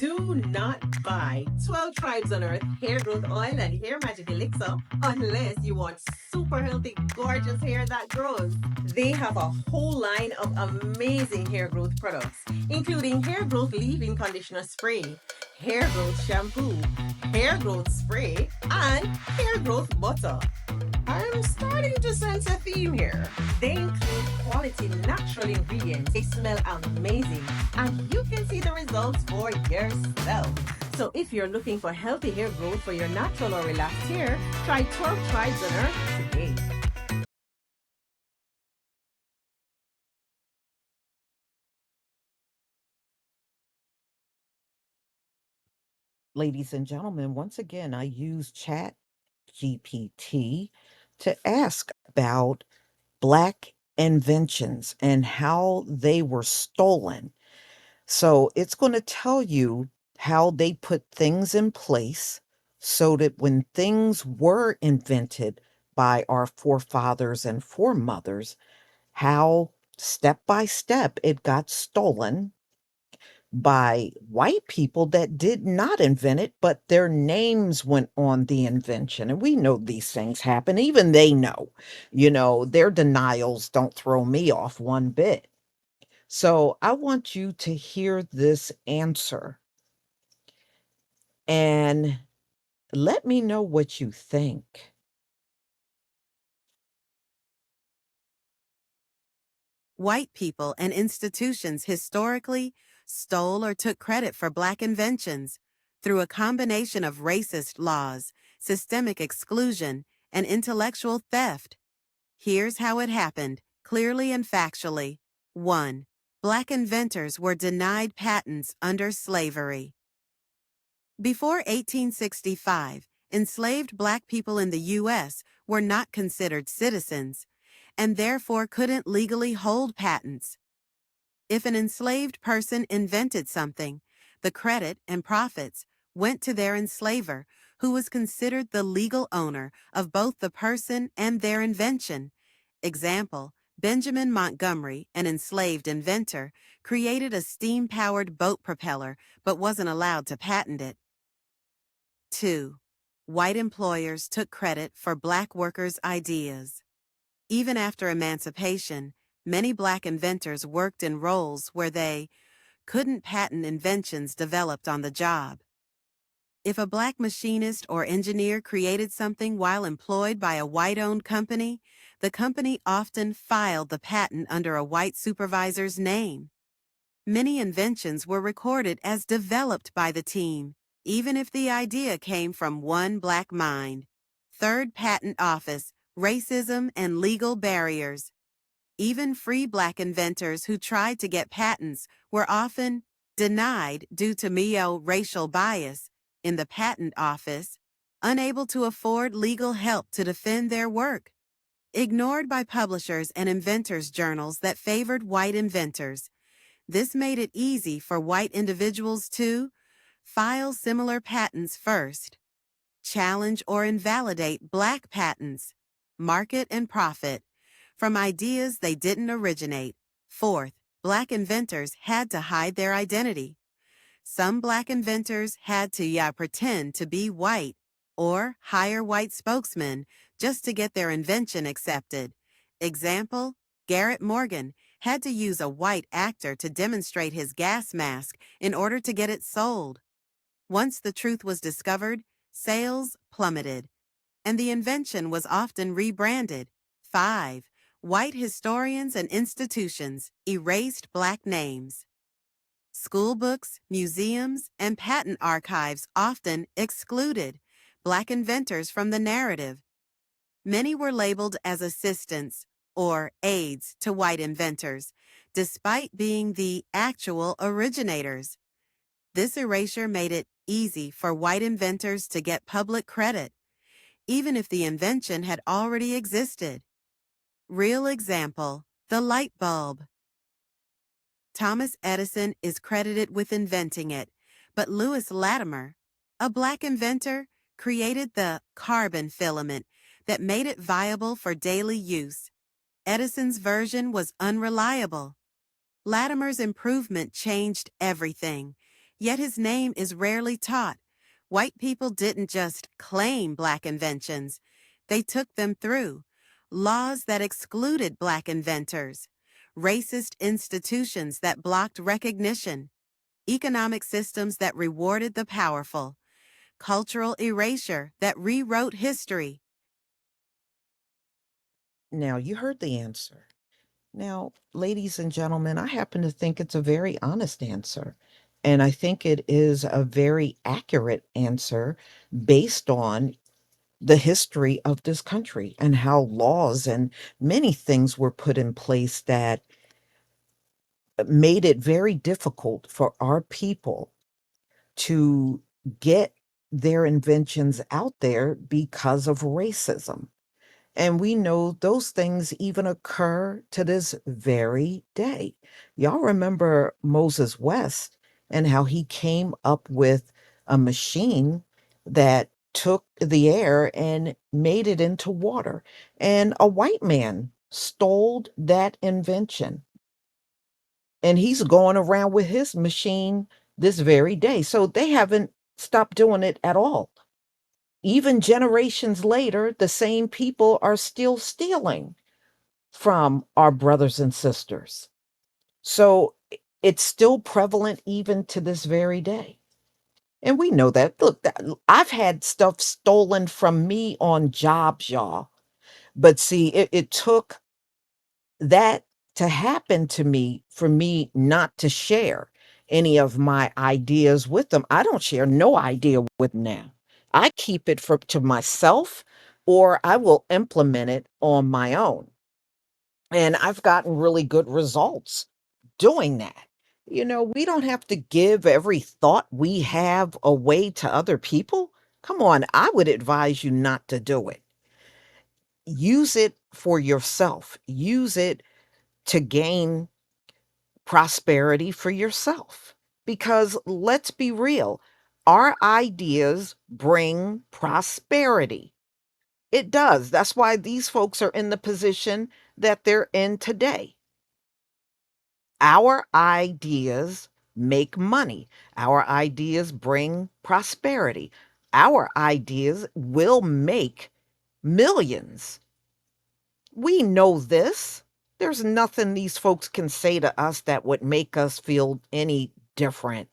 Do not buy 12 Tribes on Earth hair growth oil and hair magic elixir unless you want super healthy, gorgeous hair that grows. They have a whole line of amazing hair growth products, including hair growth leave-in conditioner spray, hair growth shampoo, hair growth spray, and hair growth butter. I'm starting to sense a theme here. They include quality natural ingredients. They smell amazing, and you can see the results for yourself. So if you're looking for healthy hair growth for your natural or relaxed hair, try 12 Tribes on Earth today. Ladies and gentlemen, once again, I use ChatGPT to ask about Black inventions and how they were stolen. So it's going to tell you how they put things in place so that when things were invented by our forefathers and foremothers, how step by step it got stolen by white people that did not invent it, but their names went on the invention. And we know these things happen. Even they know, their denials don't throw me off one bit. So I want you to hear this answer and let me know what you think. White people and institutions historically stole or took credit for Black inventions through a combination of racist laws, systemic exclusion, and intellectual theft. Here's how it happened, clearly and factually. 1. Black inventors were denied patents under slavery. Before 1865, enslaved Black people in the U.S. were not considered citizens and therefore couldn't legally hold patents. If an enslaved person invented something, the credit and profits went to their enslaver, who was considered the legal owner of both the person and their invention. Example, Benjamin Montgomery, an enslaved inventor, created a steam-powered boat propeller but wasn't allowed to patent it. 2. White employers took credit for Black workers' ideas. Even after emancipation, many Black inventors worked in roles where they couldn't patent inventions developed on the job. If a Black machinist or engineer created something while employed by a white-owned company, the company often filed the patent under a white supervisor's name. Many inventions were recorded as developed by the team, even if the idea came from one Black mind. 3rd Patent Office, racism and legal barriers. Even free Black inventors who tried to get patents were often denied due to racial bias in the patent office, unable to afford legal help to defend their work. Ignored by publishers and inventors' journals that favored white inventors. This made it easy for white individuals to file similar patents first, challenge or invalidate Black patents, market and profit from ideas they didn't originate. 4th, Black inventors had to hide their identity. Some Black inventors had to pretend to be white or hire white spokesmen just to get their invention accepted. Example, Garrett Morgan had to use a white actor to demonstrate his gas mask in order to get it sold. Once the truth was discovered, sales plummeted, and the invention was often rebranded. 5. White historians and institutions erased Black names. School books, museums, and patent archives often excluded Black inventors from the narrative. Many were labeled as assistants or aides to white inventors, despite being the actual originators. This erasure made it easy for white inventors to get public credit, even if the invention had already existed. Real example, the light bulb. Thomas Edison is credited with inventing it, but Latimer, a Black inventor, created the carbon filament that made it viable for daily use. Edison's version was unreliable. Latimer's improvement changed everything, Yet his name is rarely taught. White people didn't just claim Black inventions, they took them through. Laws that excluded Black inventors, racist institutions that blocked recognition, economic systems that rewarded the powerful, cultural erasure that rewrote history. Now, you heard the answer. Now, ladies and gentlemen, I happen to think it's a very honest answer. And I think it is a very accurate answer based on the history of this country and how laws and many things were put in place that made it very difficult for our people to get their inventions out there because of racism. And we know those things even occur to this very day. Y'all remember Moses West and how he came up with a machine that took the air and made it into water. And a white man stole that invention. And he's going around with his machine this very day. So they haven't stopped doing it at all. Even generations later, the same people are still stealing from our brothers and sisters. So it's still prevalent even to this very day. And we know that. Look, I've had stuff stolen from me on jobs, y'all. But see, it took that to happen to me for me not to share any of my ideas with them. I don't share no idea with them now. I keep it for to myself or I will implement it on my own. And I've gotten really good results doing that. We don't have to give every thought we have away to other people. Come on, I would advise you not to do it. Use it for yourself. Use it to gain prosperity for yourself. Because let's be real, our ideas bring prosperity. It does. That's why these folks are in the position that they're in today. Our ideas make money. Our ideas bring prosperity. Our ideas will make millions. We know this. There's nothing these folks can say to us that would make us feel any different.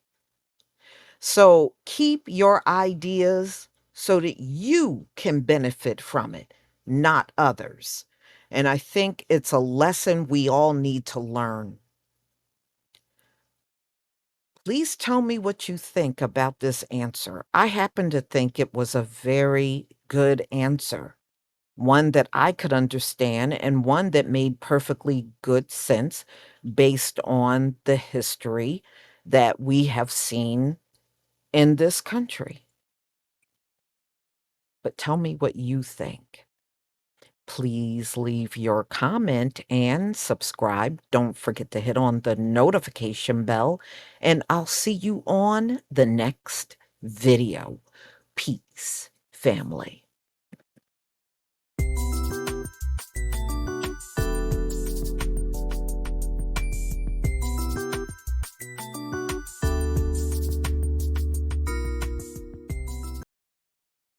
So keep your ideas so that you can benefit from it, not others. And I think it's a lesson we all need to learn. Please tell me what you think about this answer. I happen to think it was a very good answer, one that I could understand and one that made perfectly good sense based on the history that we have seen in this country. But tell me what you think. Please leave your comment and subscribe. Don't forget to hit on the notification bell, and I'll see you on the next video. Peace, family.